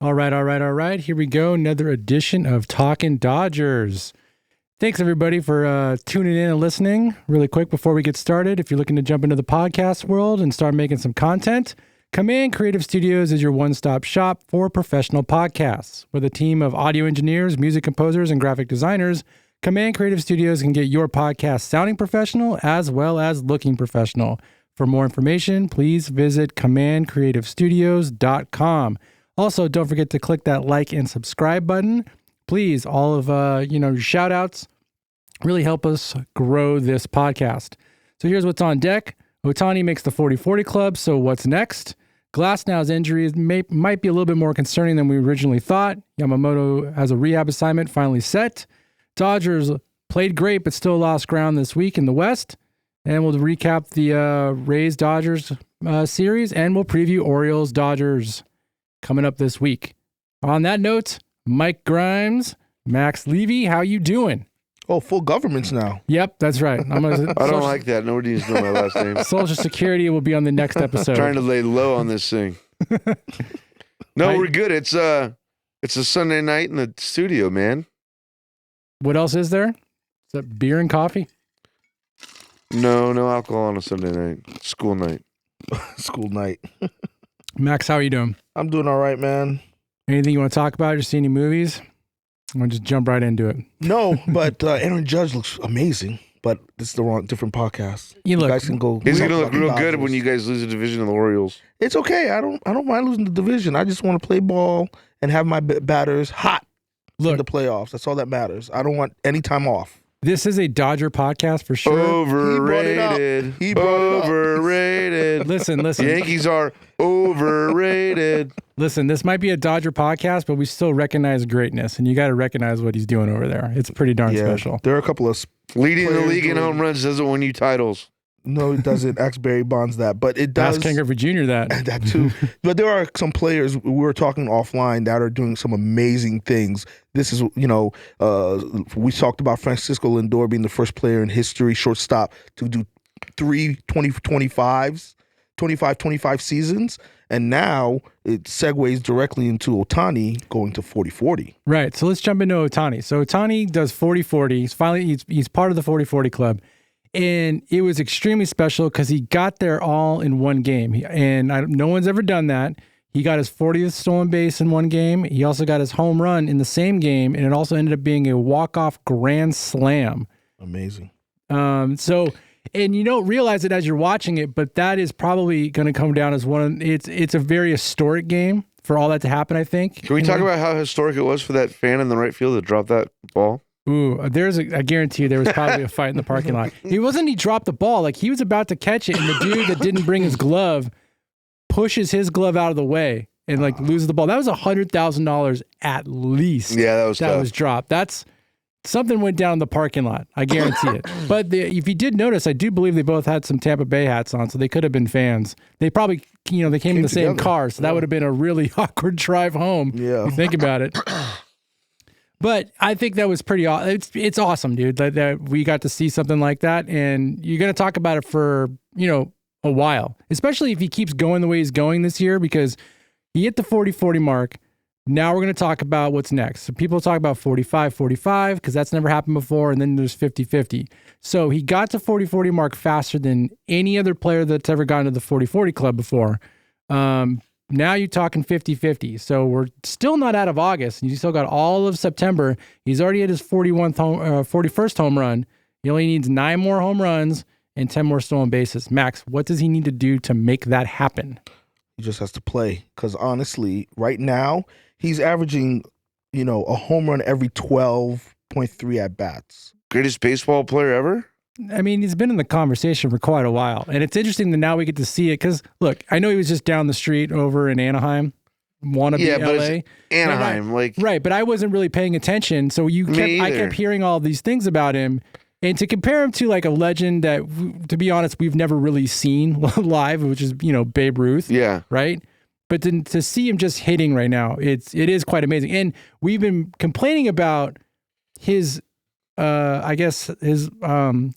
All right. Here we go. Another edition of Talking Dodgers. Thanks, everybody, for tuning in and listening. Really quick before we get started, if you're looking to jump into the podcast world and start making some content, Command Creative Studios is your one-stop shop for professional podcasts. With a team of audio engineers, music composers, and graphic designers, Command Creative Studios can get your podcast sounding professional as well as looking professional. For more information, please visit commandcreativestudios.com. Also, don't forget to click that like and subscribe button. Please, all of your shout outs really help us grow this podcast. So here's what's on deck. Ohtani makes the 40-40 club, so what's next? Glasnow's injury might be a little bit more concerning than we originally thought. Yamamoto has a rehab assignment finally set. Dodgers played great, but still lost ground this week in the West. And we'll recap the Rays-Dodgers series, and we'll preview Orioles-Dodgers coming up this week. On that note, Mike Grimes, Max Levy, how you doing? Oh, full governments now. Yep, that's right. I don't like that. Nobody needs to know my last name. Social Security will be on the next episode. Trying to lay low on this thing. No, we're good. It's a Sunday night in the studio, man. What else is there? Is that beer and coffee? No alcohol on a Sunday night. School night. School night. Max, how are you doing? I'm doing all right, man. Anything you want to talk about? You see any movies? I'm going to just jump right into it. No, but Aaron Judge looks amazing, but this is the different podcast. You guys can go. He's going to look real good when you guys lose the division of the Orioles. It's okay. I don't mind losing the division. I just want to play ball and have my batters hot in the playoffs. That's all that matters. I don't want any time off. This is a Dodger podcast for sure. Overrated. He brought it up. Overrated. Listen. Yankees are overrated. Listen, this might be a Dodger podcast, but we still recognize greatness, and you got to recognize what he's doing over there. It's pretty darn special. There are a couple of leading the league in home runs doesn't win you titles. No, it doesn't. Ask Barry Bonds that, but it does. Ask Ken Griffey Jr. that. That too. But there are some players we were talking offline that are doing some amazing things. This is, we talked about Francisco Lindor being the first player in history, shortstop, to do 25 seasons. And now it segues directly into Ohtani going to 40-40. Right. So let's jump into Ohtani. So Ohtani does 40-40. He's part of the 40-40 club. And it was extremely special because he got there all in one game. No one's ever done that. He got his 40th stolen base in one game. He also got his home run in the same game, and it also ended up being a walk-off grand slam. Amazing. And you don't realize it as you're watching it, but that is probably going to come down as it's a very historic game for all that to happen, I think. Can we talk about how historic it was for that fan in the right field that dropped that ball? Ooh, I guarantee you there was probably a fight in the parking lot. He dropped the ball. Like, he was about to catch it, and the dude that didn't bring his glove pushes his glove out of the way and loses the ball. That was $100,000 at least. Yeah, that was dropped. That's something went down in the parking lot. I guarantee it. But if you did notice, I do believe they both had some Tampa Bay hats on, so they could have been fans. They probably, they came in the same car, so that would have been a really awkward drive home. Yeah, if you think about it. But I think that was pretty awesome. It's awesome, dude, that we got to see something like that. And you're going to talk about it for, a while, especially if he keeps going the way he's going this year, because he hit the 40-40 mark. Now we're going to talk about what's next. So people talk about 45-45 because that's never happened before. And then there's 50-50. So he got to 40-40 mark faster than any other player that's ever gotten to the 40-40 club before. Now you're talking 50-50. So we're still not out of August. You still got all of September. He's already at his 41st home run. He only needs 9 more home runs and 10 more stolen bases. Max, what does he need to do to make that happen? He just has to play. Because honestly, right now, he's averaging, a home run every 12.3 at-bats. Greatest baseball player ever? I mean, he's been in the conversation for quite a while. And it's interesting that now we get to see it because, look, I know he was just down the street over in Anaheim, wannabe but LA. It's Anaheim. Right, but I wasn't really paying attention. So I kept hearing all these things about him. And to compare him to a legend that, to be honest, we've never really seen live, which is, Babe Ruth. Yeah. Right? But to see him just hitting right now, it is quite amazing. And we've been complaining about his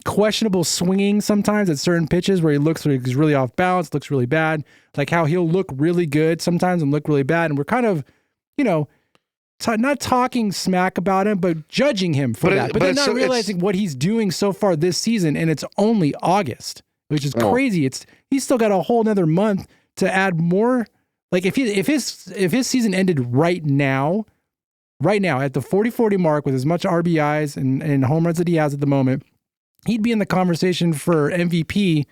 questionable swinging sometimes at certain pitches where he looks like he's really off balance, looks really bad, like how he'll look really good sometimes and look really bad. And we're kind of not talking smack about him, but judging him for that. But they're not realizing what he's doing so far this season, and it's only August, which is crazy. He's still got a whole another month to add more. Like if his season ended right now at the 40-40 mark with as much RBIs and home runs that he has at the moment, he'd be in the conversation for MVP.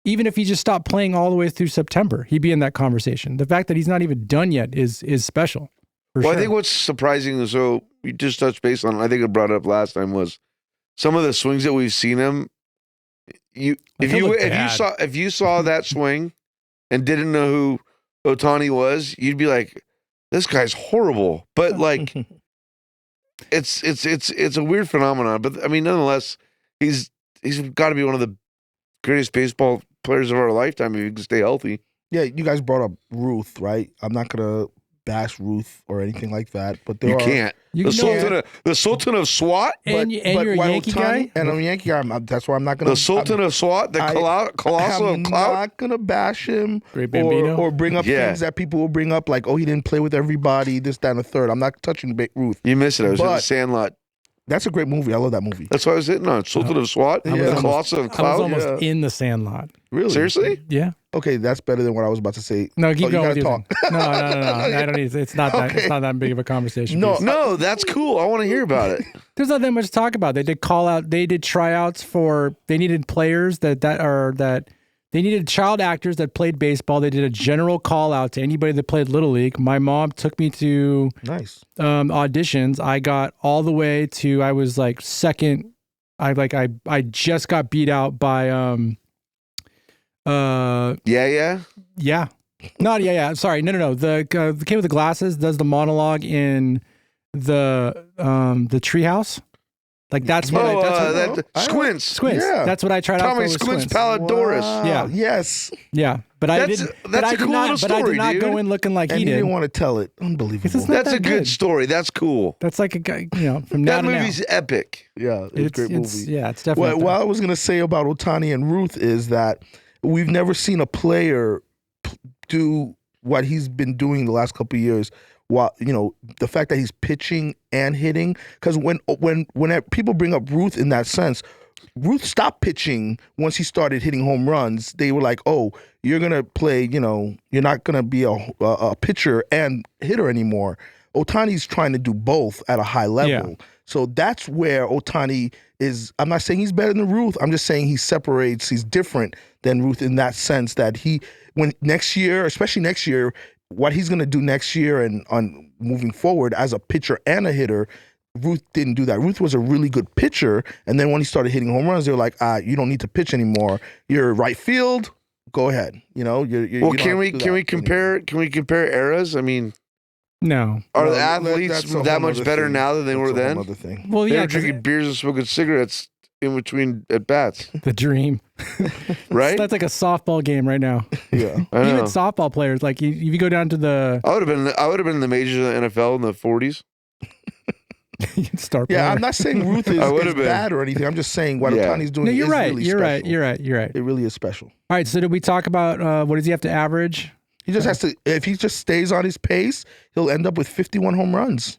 Even if he just stopped playing all the way through September, he'd be in that conversation. The fact that he's not even done yet is special. Well, I think what's surprising, so we just touched base on, I think I brought it up last time, was some of the swings that we've seen him. If you saw that swing and didn't know who Ohtani was, you'd be like, this guy's horrible. But like, it's a weird phenomenon. But I mean, nonetheless, he's got to be one of the greatest baseball players of our lifetime if he can stay healthy. Yeah, you guys brought up Ruth, right? I'm not gonna bash Ruth or anything like that, but you can't. The Sultan of SWAT, and you're a Yankee guy, and I'm a Yankee guy. That's why I'm not gonna. The Sultan of SWAT, the colossal of clout. I'm not gonna bash him or bring up things that people will bring up, like, oh, he didn't play with everybody, this, that, and the third. I'm not touching Ruth. You missed it. I was in the Sandlot. That's a great movie. I love that movie. That's what I was hitting on. Sultan of SWAT, the Colossus of Cloud. I was almost in the Sandlot. Really? Seriously? Yeah. Okay, that's better than what I was about to say. No, keep going with your talk. No. I don't need. It's not that. It's not that big of a conversation. No, that's cool. I want to hear about it. There's not that much to talk about. They did They did tryouts for. They needed players that they needed child actors that played baseball. They did a general call out to anybody that played Little League. My mom took me to auditions. I got all the way to. I was like second. I just got beat out by Yeah. Sorry, no. The kid with the glasses does the monologue in the treehouse. Like that's what Squints. Yeah. That's what I tried out for. Tommy Squints Paladoris. Wow. Yeah. Yes. Yeah. But I didn't. That's a cool little story, But I did not go in looking like and he did. Didn't want to tell it. Unbelievable. That's a good story. That's cool. That's like a guy, from now that to now. movie's epic. Yeah, it's a great movie. Yeah, it's definitely. What I was gonna say about Ohtani and Ruth is that we've never seen a player do what he's been doing the last couple of years. While the fact that he's pitching and hitting, because when people bring up Ruth in that sense, Ruth stopped pitching once he started hitting home runs. They were like, "Oh, you're gonna play. You're not gonna be a pitcher and hitter anymore." Ohtani's trying to do both at a high level. Yeah. So that's where Ohtani is. I'm not saying he's better than Ruth. I'm just saying he's different than Ruth in that sense that especially next year, what he's going to do next year and on moving forward as a pitcher and a hitter, Ruth didn't do that. Ruth was a really good pitcher, and then when he started hitting home runs, they were like, you don't need to pitch anymore. You're right field. Go ahead. Can we compare eras? I mean, no. Are the athletes that much better now than they were then? Well, they yeah, were drinking beers and smoking cigarettes in between at bats. The dream, right? That's like a softball game right now. Yeah, even softball players, like if you go down to the, I would have been in the majors of the NFL in the 40s. Star player. Yeah, I'm not saying Ruth is bad or anything. I'm just saying what Ohtani's doing. No, you're right. Really you're special. right. You're right. It really is special. All right. So did we talk about what does he have to average? He just has to. If he just stays on his pace, he'll end up with 51 home runs.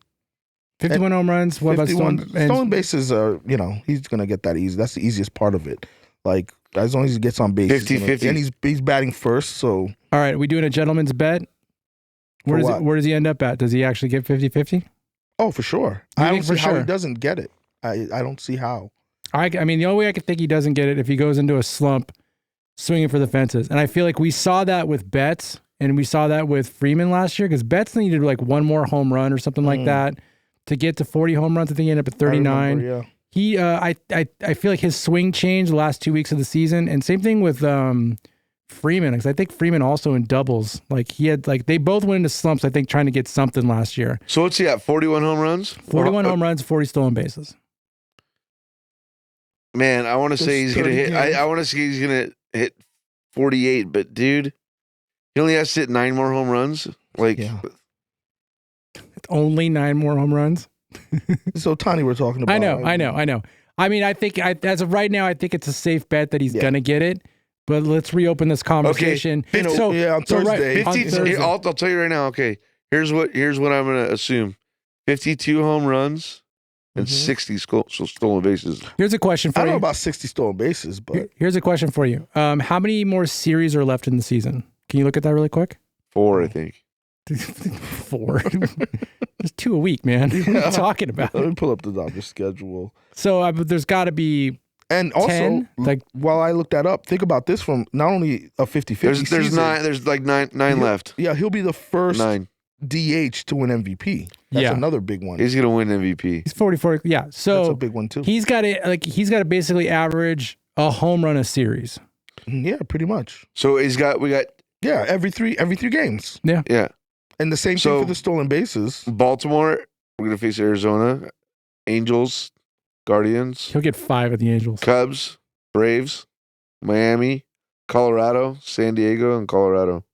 51 home runs. What about stolen bases? Are he's gonna get that easy. That's the easiest part of it. Like as long as he gets on base, 50-50, and he's batting first. So all right, we doing a gentleman's bet. Where does he end up at? Does he actually get 50-50? Oh, for sure. I don't see how he doesn't get it. I don't see how. I mean, the only way I can think he doesn't get it if he goes into a slump, swinging for the fences. And I feel like we saw that with Betts, and we saw that with Freeman last year because Betts needed like one more home run or something like that to get to 40 home runs. I think he ended up at 39. Yeah. He, I feel like his swing changed the last 2 weeks of the season, and same thing with Freeman, because I think Freeman also in doubles. Like he had, like they both went into slumps. I think trying to get something last year. So what's he at? 41 home runs. 41 home runs, 40 stolen bases. Man, I want to say he's gonna hit. I want to say he's gonna hit 48, but dude, he only has to hit 9 more home runs. Like, only 9 more home runs. So Ohtani, we're talking about. I know. I mean, I think as of right now, I think it's a safe bet that he's gonna get it. But let's reopen this conversation. Okay. On Thursday. I'll tell you right now. Okay, Here's what I'm going to assume: 52 home runs and Mhm. 60 stolen bases. Here's a question for I don't you. know about 60 stolen bases, but Here's a question for you. How many more series are left in the season? Can you look at that really quick? 4, I think. 4. Just 2 a week, man. What are you talking about? let me pull up the Dodgers schedule. So there's got to be And also, 10, like- while I look that up, think about this from not only a 50-50 There's season, 9. There's like nine left. Yeah, he'll be the first 9. DH to win MVP. That's Yeah. another big one. He's going to win MVP. he's 44. Yeah. That's a So big one too. he's got to basically average a home run a series. Yeah, pretty much. So we got Yeah, every three games. yeah. And the same thing So- for the stolen bases. Baltimore. We're going to face Arizona, Angels, Guardians, He'll get 5 at the Angels. Cubs, Braves, Miami, Colorado, San Diego, and Colorado.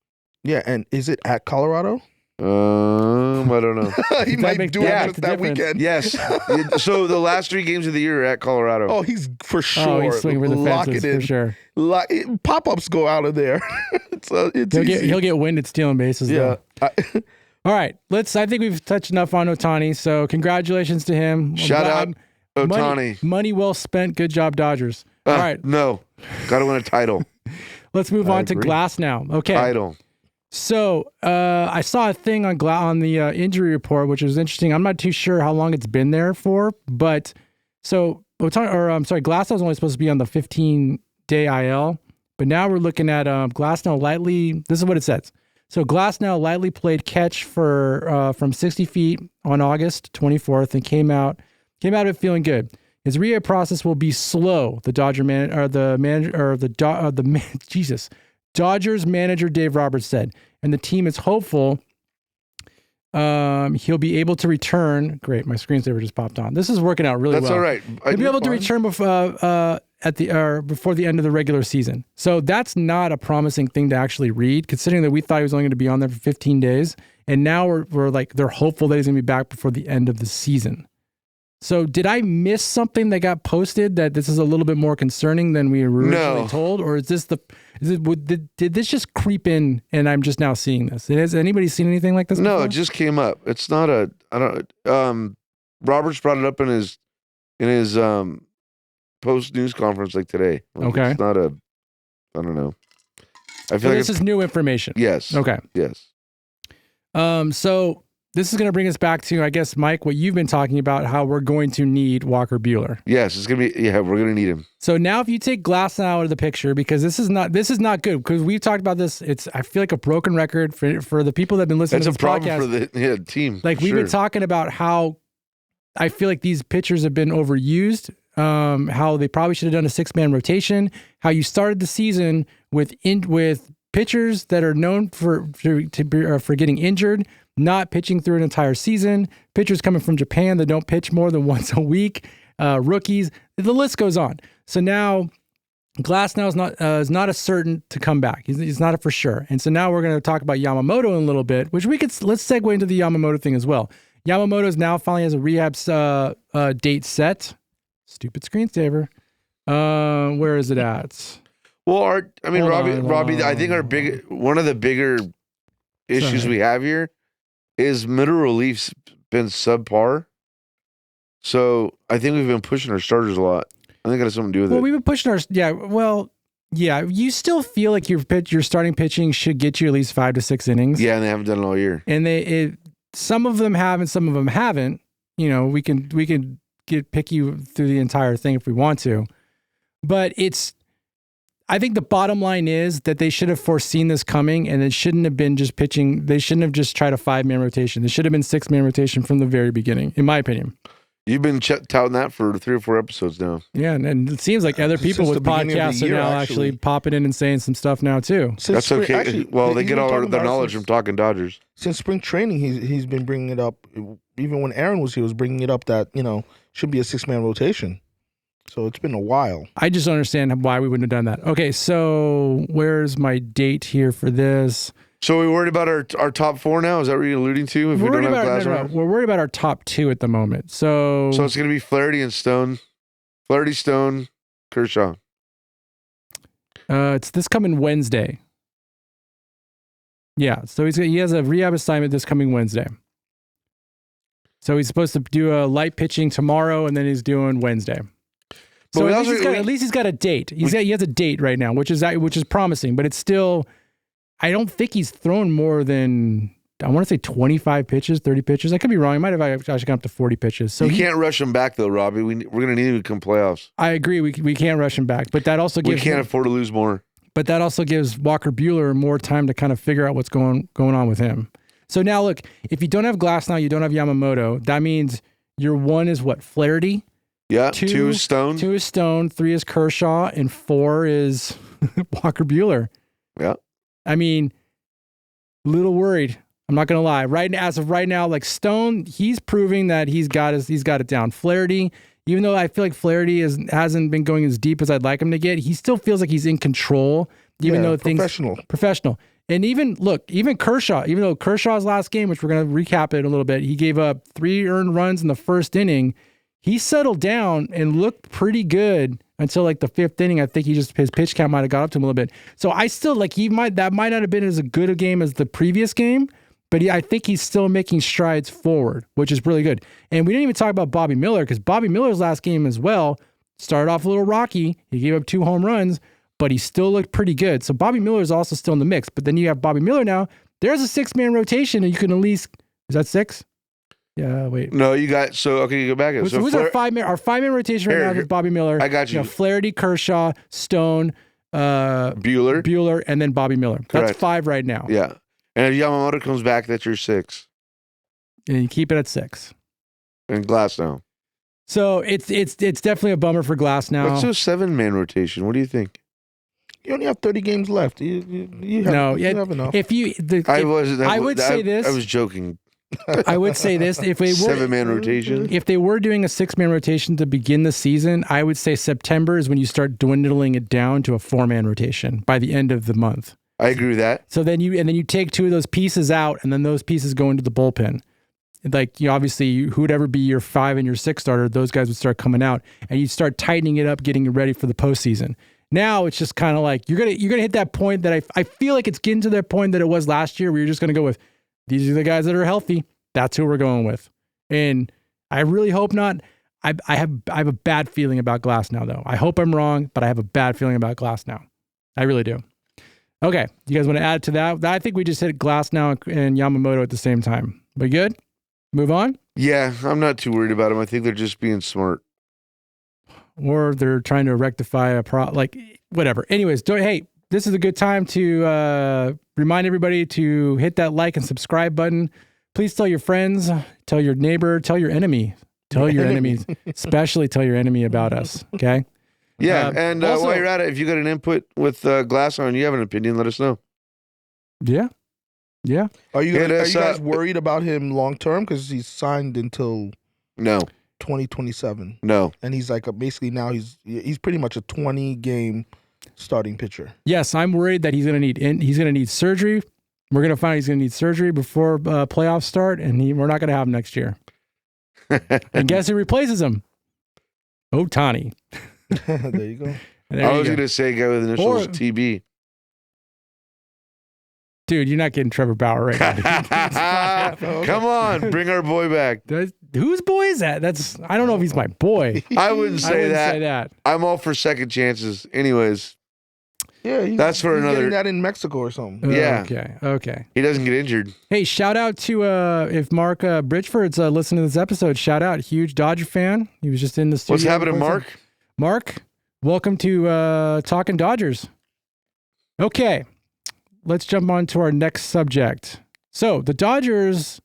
Yeah, and is it at Colorado? I don't know. He That might makes- do that it makes just a that difference. weekend. Yes. So the last 3 games of the year are at Colorado. Oh, he's for sure. Oh, he's swinging for the Lock fences it in. for sure. Pop-ups go out of there. it's easy. He'll get winded stealing bases. Yeah. Though. All right. I think we've touched enough on Ohtani. So congratulations to him. Shout out Money, Ohtani. money well spent. Good job, Dodgers. All right. No. Got to win a title. Let's move I on to agree. Glasnow. Okay. Title. So I saw a thing on the injury report, which was interesting. I'm not too sure how long it's been there for, but Glasnow was only supposed to be on the 15-day IL, but now we're looking at Glasnow lightly. This is what it says. So Glasnow lightly played catch from 60 feet on August 24th and came out of it feeling good. His rehab process will be slow. The Dodgers manager Dave Roberts said, and the team is hopeful he'll be able to return. Great, my screensaver just popped on. This is working out really well. That's all right. He'll be able to return before the end of the regular season. So that's not a promising thing to actually read, considering that we thought he was only going to be on there for 15 days, and now we're like they're hopeful that he's going to be back before the end of the season. So did I miss something that got posted that this is a little bit more concerning than we were originally told, or did this just creep in and I'm just now seeing this? Has anybody seen anything like this? No, before? it just came up. It's not a. I don't. Roberts brought it up in his post news conference like today. Like, Okay. It's not a. I don't know. I So feel like this is new information. yes. Okay. Yes. So this is going to bring us back to, I guess, Mike, what you've been talking about, how we're going to need Walker Buehler. Yes. It's gonna be. Yeah, we're gonna need him. So now if you take Glasnow out of the picture, because this is not good, because we've talked about this, I feel like a broken record for the people that have been listening That's to a this problem podcast. for the team. Like we've been talking about how I feel like these pitchers have been overused, how they probably should have done a 6-man rotation, how you started the season with pitchers that are known for getting injured, not pitching through an entire season, pitchers coming from Japan that don't pitch more than once a week, rookies, the list goes on. So now Glasnow is not a certain to come back. He's not a for sure. And so now we're going to talk about Yamamoto in a little bit, which let's segue into the Yamamoto thing as well. Yamamoto is now finally has a rehab date set. Stupid screensaver. Where is it at? Well, Robbie, I think one of the bigger issues Sorry. we have here is middle relief's been subpar. So I think we've been pushing our starters a lot. I think that has something to do with Well, it. we've been pushing our you still feel like your starting pitching should get you at least 5 to 6 innings. Yeah, and they haven't done it all year. And some of them have and some of them haven't. You know, we can pick you through the entire thing if we want to. But I think the bottom line is that they should have foreseen this coming, and it shouldn't have been just pitching. They shouldn't have just tried a 5-man rotation. They should have been 6-man rotation from the very beginning, in my opinion. You've been touting that for 3 or 4 episodes now. Yeah, and it seems like other people Since with the beginning of podcasts the are year, now actually popping in and saying some stuff now too. That's okay. They get all their knowledge from talking Dodgers. Since spring training, he's been bringing it up. Even when Aaron was here, he was bringing it up that should be a 6-man rotation. So it's been a while. I just don't understand why we wouldn't have done that. Okay, so where's my date here for this? So we worried about our top 4 now? Is that what you're alluding to? If we don't have Glasnow? We're worried about our top 2 at the moment. So it's going to be Flaherty and Stone. Flaherty, Stone, Kershaw. it's this coming Wednesday. Yeah, so he has a rehab assignment this coming Wednesday. So he's supposed to do a light pitching tomorrow, and then he's doing Wednesday. So at least he's got a date. He has a date right now, which is promising. But it's still, I don't think he's thrown more than, I want to say 25 pitches, 30 pitches. I could be wrong. He might have actually gone up to 40 pitches. So you can't rush him back though, Robbie. We're going to need him to come playoffs. I agree. We can't rush him back, but that also gives we can't afford to lose more. But that also gives Walker Buehler more time to kind of figure out what's going on with him. So now look, if you don't have Glasnow, you don't have Yamamoto. That means your 1 is what? Flaherty? Yeah, 2 is Stone. 2 is Stone, 3 is Kershaw, and 4 is Walker Buehler. Yeah. I mean, a little worried. I'm not gonna lie. As of right now, like Stone, he's proving that he's got it down. Flaherty, even though I feel like Flaherty hasn't been going as deep as I'd like him to get, he still feels like he's in control. Even though professional. And even Kershaw, even though Kershaw's last game, which we're going to recap it a little bit, he gave up 3 earned runs in the first inning. He settled down and looked pretty good until like the 5th inning. I think his pitch count might have got up to him a little bit. So I still like that might not have been as good a game as the previous game, but I think he's still making strides forward, which is really good. And we didn't even talk about Bobby Miller, because Bobby Miller's last game as well started off a little rocky. He gave up 2 home runs, but he still looked pretty good. So Bobby Miller is also still in the mix. But then you have Bobby Miller now. There's a 6-man rotation, and you can at least, is that 6? Yeah, wait. No, you go back. Who's our 5-man? Our 5-man rotation right now is Bobby Miller. I got you. Flaherty, Kershaw, Stone, Buehler, and then Bobby Miller. Correct. That's 5 right now. Yeah. And if Yamamoto comes back, that's your 6. And you keep it at 6. And Glasnow. So it's definitely a bummer for Glasnow. What's a 7-man rotation? What do you think? You only have 30 games left. You have enough. I would say this. I was joking. I would say this. If they were 7-man rotation. If they were doing a 6-man rotation to begin the season, I would say September is when you start dwindling it down to a 4-man rotation by the end of the month. I agree with that. So then you take 2 of those pieces out, and then those pieces go into the bullpen. Like, obviously, who would ever be your 5 and your 6 starter, those guys would start coming out, and you start tightening it up, getting it ready for the postseason. Now it's just kind of like you're gonna hit that point that I feel like it's getting to that point that it was last year, where you're just gonna go with, these are the guys that are healthy. That's who we're going with. And I really hope not. I have a bad feeling about Glasnow, though. I hope I'm wrong, but I have a bad feeling about Glasnow. I really do. Okay, you guys want to add to that? I think we just hit Glasnow and Yamamoto at the same time. We good? Move on? Yeah, I'm not too worried about them. I think they're just being smart. Or they're trying to rectify whatever. Anyways, hey, this is a good time to remind everybody to hit that like and subscribe button. Please tell your friends, tell your neighbor, tell your enemy, tell your enemies, especially tell your enemy about us. Okay? Yeah, and also, while you're at it, if you got an input with Glasnow and you have an opinion, let us know. Yeah. Yeah. Are you guys worried about him long term? Because he's signed until 2027. No. And he's like basically now he's pretty much a 20-game starting pitcher. Yes, I'm worried that he's gonna need surgery. We're gonna find he's gonna need surgery before playoffs start, and we're not gonna have him next year. And guess who replaces him? Ohtani. There you go. I was gonna say guy with initials TB. Dude, you're not getting Trevor Bauer right now. Come on, bring our boy back. Whose boy is that? I don't know if he's my boy. I wouldn't say that. I'm all for second chances. Anyways. Yeah, that's for another. Getting that in Mexico or something. Yeah. Okay. He doesn't get injured. Hey, shout out to if Mark Bridgeford's listening to this episode. Shout out, huge Dodger fan. He was just in the studio. What's happening, Mark? Mark, welcome to Talking Dodgers. Okay, let's jump on to our next subject. So the Dodgers,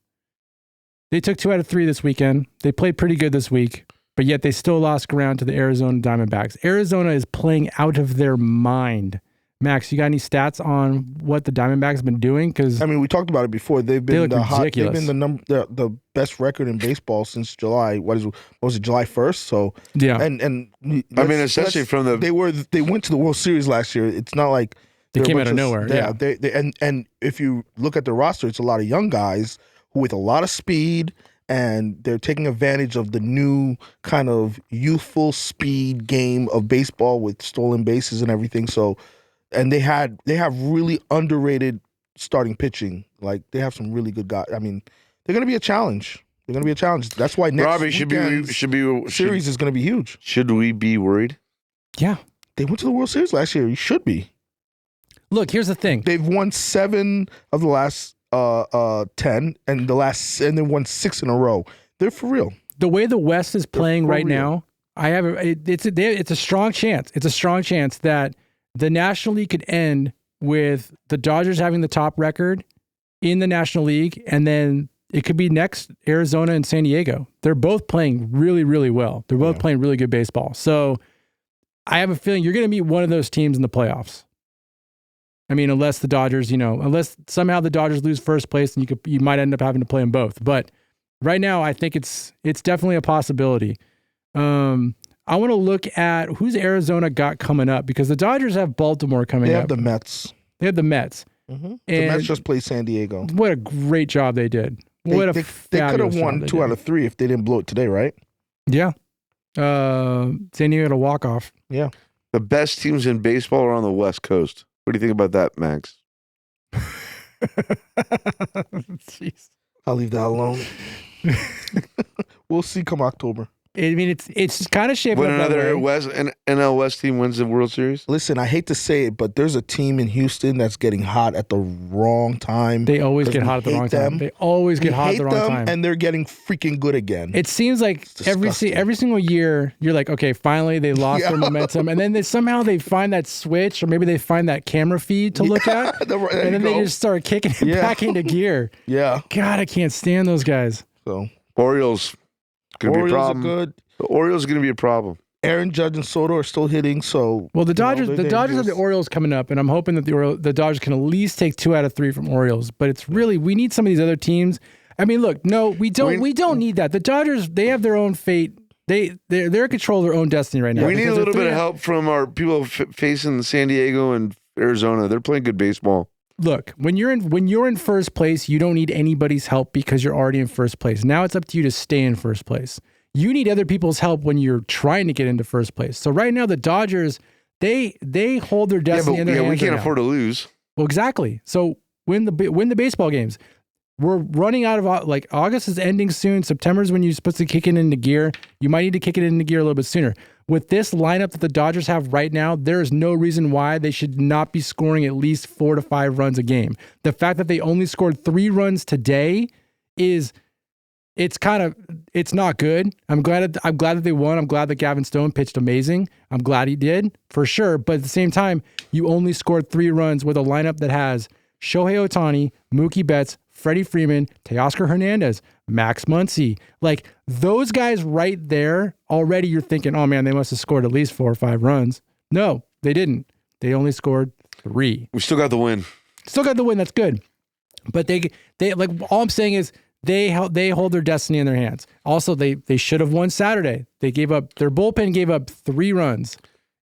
they took 2 out of 3 this weekend. They played pretty good this week, but yet they still lost ground to the Arizona Diamondbacks. Arizona is playing out of their mind. Max, you got any stats on what the Diamondbacks have been doing? Because we talked about it before. They've been ridiculous. They've been the best record in baseball since July. What was it, July 1st? So yeah, and essentially from the they went to the World Series last year. It's not like they came out of nowhere. Yeah, and if you look at the roster, it's a lot of young guys who with a lot of speed, and they're taking advantage of the new kind of youthful speed game of baseball with stolen bases and everything. So. And they have really underrated starting pitching. Like they have some really good guys. I mean, they're going to be a challenge. That's why next Robbie series is going to be huge. Should we be worried? Yeah. They went to the World Series last year. You should be. Look, here's the thing. They've won 7 of the last 10, and they won 6 in a row. They're for real. The way the West is playing right now, it's a strong chance. It's a strong chance that the National League could end with the Dodgers having the top record in the National League, and then it could be next Arizona and San Diego. They're both playing really, really well. They're both playing really good baseball. So I have a feeling you're going to meet one of those teams in the playoffs. I mean, unless the Dodgers, unless somehow the Dodgers lose first place, and you might end up having to play them both. But right now, I think it's definitely a possibility. I want to look at who's Arizona got coming up, because the Dodgers have Baltimore coming up. They have the Mets. They have the Mets. Mm-hmm. The Mets just played San Diego. What a great job they did. They could have won 2 out of 3 if they didn't blow it today, right? Yeah. San Diego had a walk-off. Yeah. The best teams in baseball are on the West Coast. What do you think about that, Max? Jeez. I'll leave that alone. We'll see come October. I mean, it's kind of shaping when up that another way. NL West team wins the World Series. Listen, I hate to say it, but there's a team in Houston that's getting hot at the wrong time. They always get hot at the wrong time. They always get hot at the wrong time. And they're getting freaking good again. It seems like every single year, you're like, okay, finally they lost their momentum. And then they they find that switch, or maybe they find that camera feed to look at. And then they just start kicking it back into gear. Yeah. God, I can't stand those guys. So Orioles going to be a problem. Are good. The Orioles are going to be a problem. Aaron Judge and Soto are still hitting, so the Dodgers have the Orioles coming up, and I'm hoping that the Dodgers can at least take 2 out of 3 from Orioles. But it's really, we need some of these other teams. I mean, look, no, we don't need that. The Dodgers, they have their own fate. They're in control of their own destiny right now. We need a little bit of help from our people facing San Diego and Arizona. They're playing good baseball. Look, when you're in first place, you don't need anybody's help because you're already in first place. Now it's up to you to stay in first place. You need other people's help when you're trying to get into first place. So right now, the Dodgers, they hold their destiny in their hands. We can't right afford to lose. Well, exactly. So win the baseball games. We're running out of, like, August is ending soon. September is when you're supposed to kick it into gear. You might need to kick it into gear a little bit sooner. With this lineup that the Dodgers have right now, there is no reason why they should not be scoring at least 4 to 5 runs a game. The fact that they only scored 3 runs today it's not good. I'm glad that they won. I'm glad that Gavin Stone pitched amazing. I'm glad he did, for sure. But at the same time, you only scored 3 runs with a lineup that has Shohei Ohtani, Mookie Betts, Freddie Freeman, Teoscar Hernandez, Max Muncy. Like, those guys right there, already you're thinking, oh man, they must have scored at least 4 or 5 runs. No, they didn't. They only scored 3. We still got the win. That's good. But they like, all I'm saying is, they hold their destiny in their hands. Also, they should have won Saturday. Their bullpen gave up 3 runs,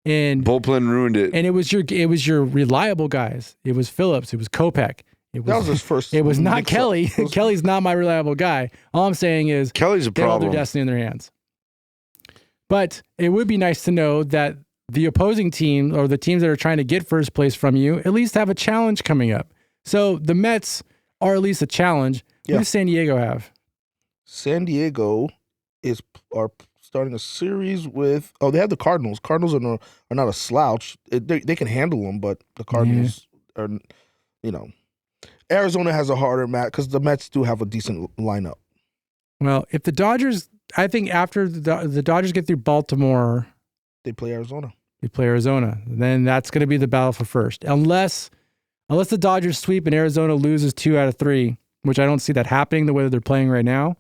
and bullpen ruined it. And it was your reliable guys. It was Phillips. It was Kopech. That was his first. It was not Kelly. Kelly's not my reliable guy. All I'm saying is Kelly's a problem. They hold their destiny in their hands. But it would be nice to know that the opposing team, or the teams that are trying to get first place from you, at least have a challenge coming up. So the Mets are at least a challenge. Who does San Diego have? San Diego are starting a series with. Oh, they have the Cardinals. Cardinals are not a slouch. They can handle them, but the Cardinals are, Arizona has a harder match because the Mets do have a decent lineup. Well, if the Dodgers, I think after the Dodgers get through Baltimore, they play Arizona. Then that's going to be the battle for first, unless the Dodgers sweep and Arizona loses 2 out of 3. Which I don't see that happening the way that they're playing right now.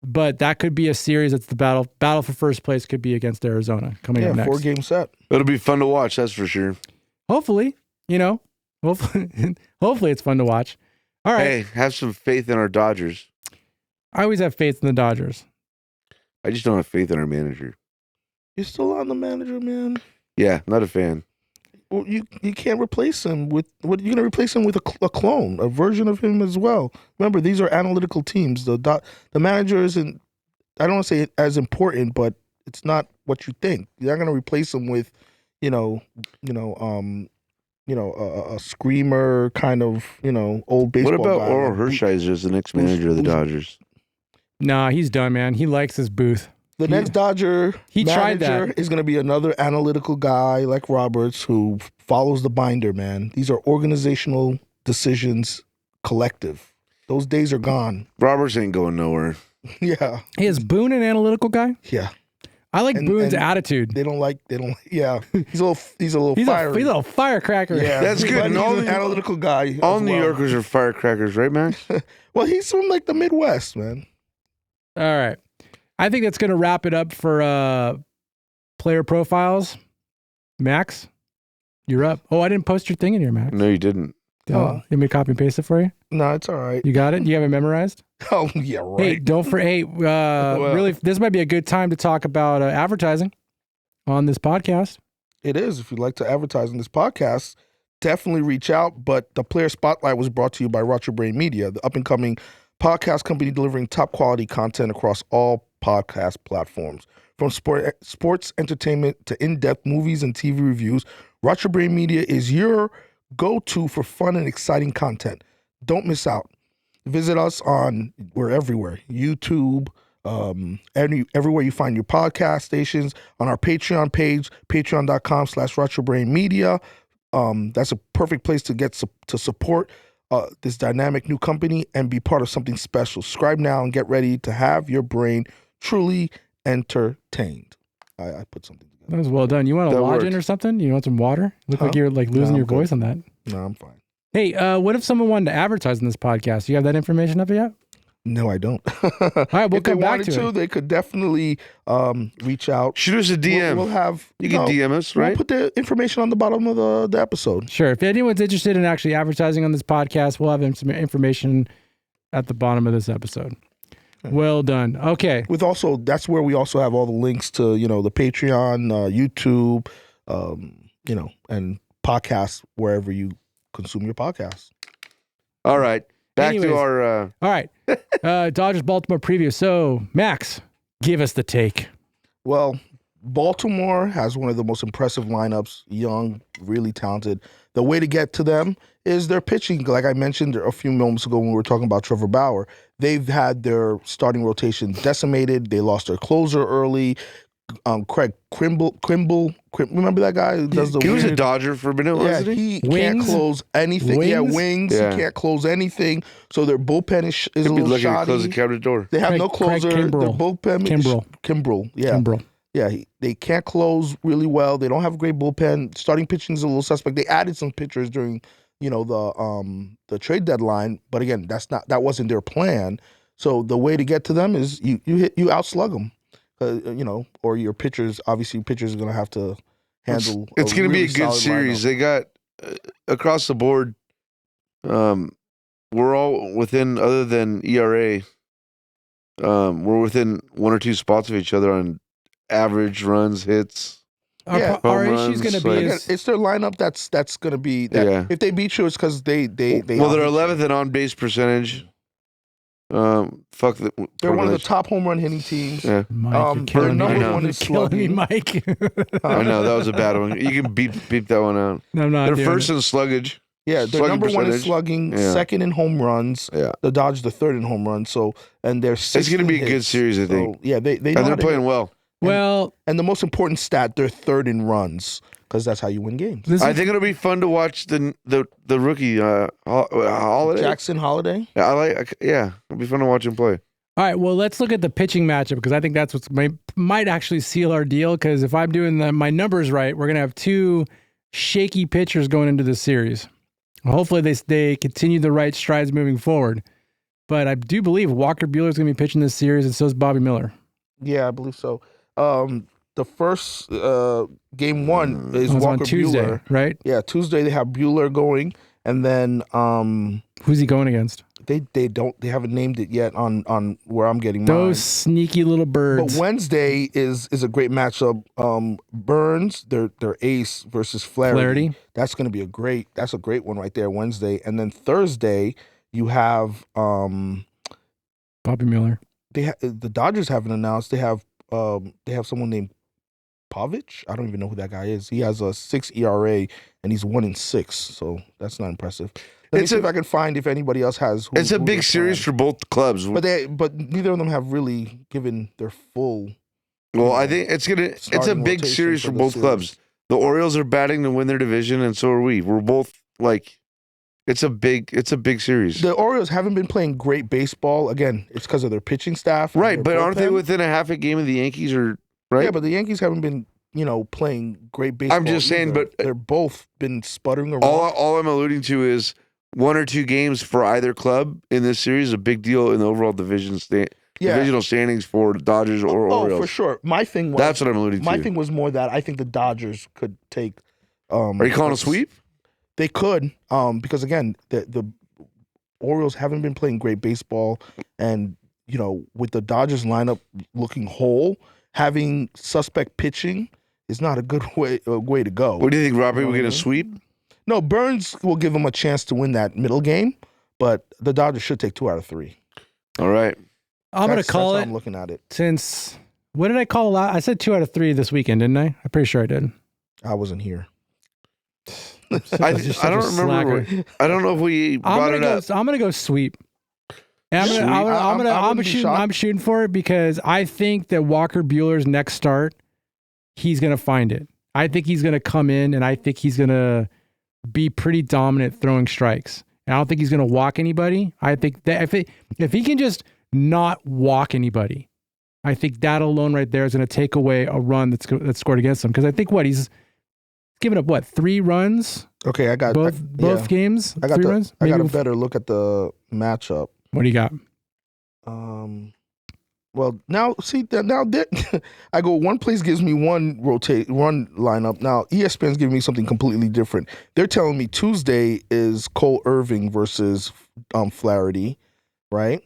But that could be a series that's the battle for first place could be against Arizona coming up next. 4-game set. It'll be fun to watch, that's for sure. Hopefully, hopefully it's fun to watch. All right. Hey, have some faith in our Dodgers. I always have faith in the Dodgers. I just don't have faith in our manager. You're still on the manager, man. Yeah, not a fan. Well, you can't replace him with what you're going to replace him with a clone, a version of him as well. Remember, these are analytical teams. The manager isn't. I don't want to say as important, but it's not what you think. You're not going to replace him with, a screamer kind of, old baseball What about guy. Oral Hershiser as the next manager of the Dodgers? Nah, he's done, man. He likes his booth. The next Dodger tried manager that. is going to be another analytical guy like Roberts who follows the binder, man. These are organizational decisions, collective. Those days are gone. Roberts ain't going nowhere. Yeah. Hey, is Boone an analytical guy? Yeah. I like Boone's attitude. They don't yeah. He's a little fiery. He's a little firecracker. Yeah, That's good. But And he's all an the- analytical guy. All as New well. Yorkers are firecrackers, right, Max? Well, he's from like the Midwest, man. All right. I think that's going to wrap it up for player profiles. Max, you're up. Oh, I didn't post your thing in here, Max. No, you didn't. Oh, you me copy and paste it for you? No, it's all right. You got it? You have it memorized? Oh, yeah, right. Hey, don't forget. Really, this might be a good time to talk about advertising on this podcast. It is. If you'd like to advertise on this podcast, definitely reach out. But the Player Spotlight was brought to you by Roger Brain Media, the up-and-coming podcast company delivering top-quality content across all podcast platforms. From sports entertainment to in-depth movies and TV reviews, Roger Brain Media is your go-to for fun and exciting content. Don't miss out. Visit us we're everywhere. YouTube, everywhere you find your podcast stations, on our Patreon page, patreon.com/RogerBrainMedia. That's a perfect place to support this dynamic new company and be part of something special. Subscribe now and get ready to have your brain truly entertained. I put something together. That was well done. You want a That lodging worked. or something? You want some water? Look like you're like losing No, your I'm good. voice on that. No, I'm fine. Hey, what if someone wanted to advertise in this podcast? You have that information up yet? No, I don't. All right, we'll if they come back wanted to to, it. they could definitely reach out. Shoot us a DM. We'll have you can DM us, right? We'll put the information on the bottom of the episode. Sure. If anyone's interested in actually advertising on this podcast, we'll have some information at the bottom of this episode. Well done. Okay. That's where we also have all the links to, the Patreon, YouTube, and podcasts wherever you consume your podcasts. All right. Back Anyways. to our... All right. Dodgers Baltimore preview. So, Max, give us the take. Well, Baltimore has one of the most impressive lineups, young, really talented. The way to get to them is their pitching. Like I mentioned a few moments ago when we were talking about Trevor Bauer, they've had their starting rotation decimated. They lost their closer early. Craig Kimbrell, remember that guy who does the He was a weird- Dodger for a minute, Yeah, wasn't he? he can't Wings? close anything. Yeah, Wings? wings. Yeah. He can't close anything. So their bullpen is a He'd be little looking to shoddy. close the cabinet door. They have Craig- no Craig closer. Their Kimbrell. bullpen is Kimbrell. Yeah, Kimbrel. yeah. They can't close really well. They don't have a great bullpen. Starting pitching is a little suspect. They added some pitchers during the trade deadline, but again, that wasn't their plan. So the way to get to them is you outslug them. Or your pitchers. Obviously, pitchers are going to have to handle. It's going to be really a good solid series. lineup. They got across the board. We're all within, other than ERA. We're within one or two spots of each other on average runs, hits. Yeah. Our Home issue is going to runs, be like- Again, is, it's their lineup that's going to be that. Yeah. If they beat you, it's because they Well, they're 11th in on base percentage. Fuck the. They're one of the top home run hitting teams. Yeah, Mike, their you're killing me. number I know. one You're is killing me, slugging. Mike. I know that was a bad one. You can beep that one out. No, I'm not They're doing first it. in sluggage. Yeah, their Slugging number one is percentage. slugging, Yeah. second in home runs. Yeah, The Dodgers the third in home runs. So and they're it's going to be a good series, I think. So, yeah, they know And how they're to playing hit. well. Well, And the most important stat, they're third in runs because that's how you win games. this I is, think it'll be fun to watch the rookie Holiday. Jackson Holiday. Yeah, it'll be fun to watch him play. all right. Well, let's look at the pitching matchup because I think that's what might actually seal our deal. Because if I'm doing my numbers right, we're going to have two shaky pitchers going into this series. Hopefully, they continue the right strides moving forward. But I do believe Walker Buehler is going to be pitching this series, and so is Bobby Miller. Yeah, I believe so. The first game one is It was Walker on Tuesday, Buehler. right? Yeah, Tuesday they have Buehler going, and then Who's he going against? they haven't named it yet on where I'm getting Those mine. sneaky little birds. But Wednesday is a great matchup. Burns, their ace versus Flaherty. Flaherty. That's going to be a great one right there. Wednesday, and then Thursday you have Bobby Miller. the Dodgers haven't announced. They have someone named Pavich. I don't even know who that guy is. He has a 6 ERA and he's 1-6, so that's not impressive. Let me see if I can find if anybody else has. It's a big series for both clubs, but neither of them have really given their full. Well, I think it's a big series for both clubs. The Orioles are batting to win their division, and so are we. We're both like, it's a big series. The Orioles haven't been playing great baseball. Again, it's because of their pitching staff. Right, but aren't they within a half a game of the Yankees? Or right? Yeah, but the Yankees haven't been, playing great baseball. I'm just saying, but they're both been sputtering around. All I'm alluding to is 1 or 2 games for either club in this series is a big deal in the overall divisional standings for the Dodgers or Orioles. Oh, for sure. My thing was that's what I'm alluding to. My thing was more that I think the Dodgers could take. Are you calling a sweep? They could, because again, the Orioles haven't been playing great baseball, and with the Dodgers lineup looking whole, having suspect pitching is not a good way to go. What do you think, Robbie? We get a sweep? No, Burns will give them a chance to win that middle game, but the Dodgers should take 2 out of 3. All right. I'm going to call it. I'm looking at it. Since, what did I call? I said 2 out of 3 this weekend, didn't I? I'm pretty sure I did. I wasn't here. I don't remember. I don't know if we brought it up. I'm going to go sweep. I'm shooting for it because I think that Walker Buehler's next start, he's going to find it. I think he's going to come in, and I think he's going to be pretty dominant throwing strikes. And I don't think he's going to walk anybody. I think that if he can just not walk anybody, I think that alone right there is going to take away a run that's scored against him. Because I think he's given up 3 runs? Okay, I got both games. I got 3 runs. I got a better look at the matchup. What do you got? Well, now I go, one place gives me one lineup. Now ESPN's giving me something completely different. They're telling me Tuesday is Cole Irving versus Flaherty, right?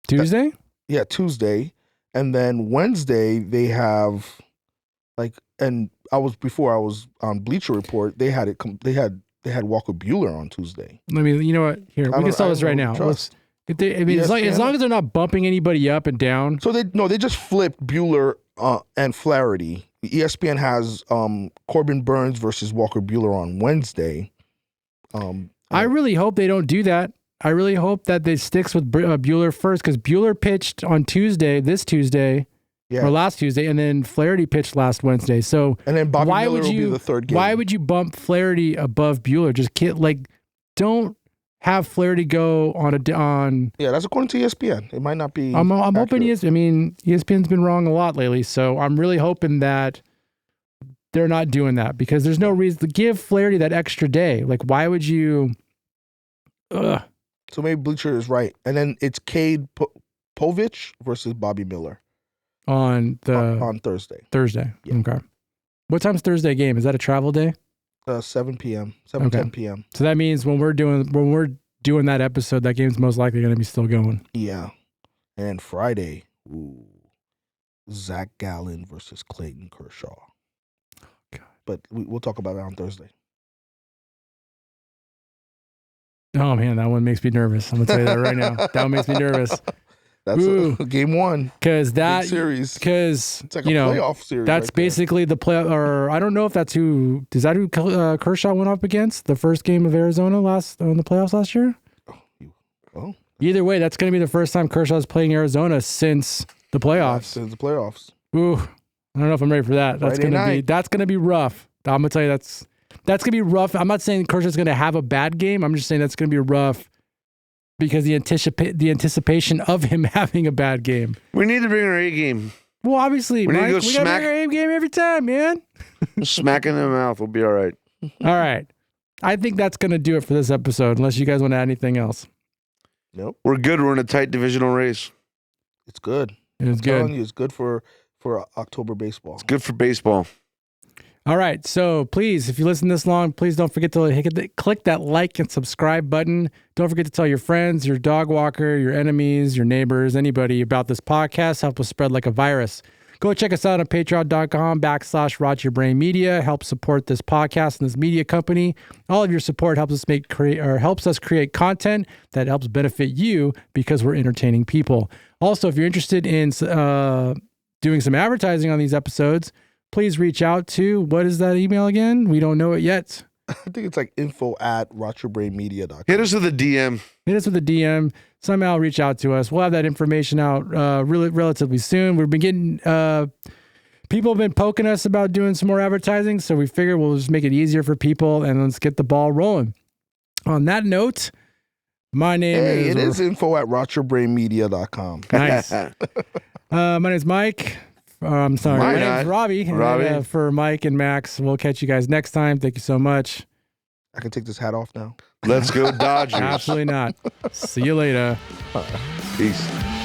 Tuesday? Yeah, Tuesday, and then Wednesday they have before I was on Bleacher Report, they had Walker Buehler on Tuesday. I mean, you know what? Here, we can solve this right now. As long as they're not bumping anybody up and down. So they just flipped Buehler and Flaherty. ESPN has Corbin Burns versus Walker Buehler on Wednesday. I really hope they don't do that. I really hope that they sticks with Buehler first, because Buehler pitched on this Tuesday, or last Tuesday, and then Flaherty pitched last Wednesday. So and then Bobby Miller will be the third game. Why would you bump Flaherty above Buehler? Just don't have Flaherty go on. Yeah, that's according to ESPN. It might not be. I'm hoping ESPN's been wrong a lot lately, so I'm really hoping that they're not doing that, because there's no reason to give Flaherty that extra day. Like, why would you? Ugh. So maybe Bleacher is right, and then it's Cade Povich versus Bobby Miller on Thursday. Thursday. Yeah. Okay. What time's Thursday game? Is that a travel day? 7 p.m. 10 p.m. So that means when we're doing that episode, that game's most likely going to be still going. Yeah. And Friday, Zach Gallen versus Clayton Kershaw. God. But we'll talk about that on Thursday. Oh man, that one makes me nervous. I'm gonna tell you that right now. That one makes me nervous. That's game 1. Because that series. Because it's like a playoff series. That's right basically the play. Or I don't know if that's who. Is that who Kershaw went up against the first game of Arizona in the playoffs last year? Oh. Either way, that's going to be the first time Kershaw's playing Arizona since the playoffs. Since the playoffs. Ooh, I don't know if I'm ready for that. That's gonna be rough. I'm gonna tell you that's gonna be rough. I'm not saying Kershaw's gonna have a bad game. I'm just saying that's gonna be rough because the anticipation of him having a bad game. We need to bring our A game. Well, obviously, we gotta bring our A game every time, man. Smack in the mouth. We'll be all right. All right. I think that's gonna do it for this episode. Unless you guys want to add anything else. Nope. We're good. We're in a tight divisional race. It's good. It's good. It's good for October baseball. It's good for baseball. All right. So please, if you listen this long, please don't forget to click that like and subscribe button. Don't forget to tell your friends, your dog walker, your enemies, your neighbors, anybody about this podcast. Help us spread like a virus. Go check us out on patreon.com/RotYourBrainMedia. Help support this podcast and this media company. All of your support helps us create content that helps benefit you because we're entertaining people. Also, if you're interested in doing some advertising on these episodes, please reach out to, what is that email again? We don't know it yet. I think it's like info@rotyourbrainmedia.com. Hit us with a DM. Hit us with a DM. Somehow reach out to us. We'll have that information out relatively soon. We've been getting, people have been poking us about doing some more advertising, so we figure we'll just make it easier for people and let's get the ball rolling. On that note, my name is... It is info@rotyourbrainmedia.com. Nice. My name is Mike. I'm sorry. My name is Robbie. And, for Mike and Max, we'll catch you guys next time. Thank you so much. I can take this hat off now. Let's go Dodgers. Absolutely not. See you later. Peace.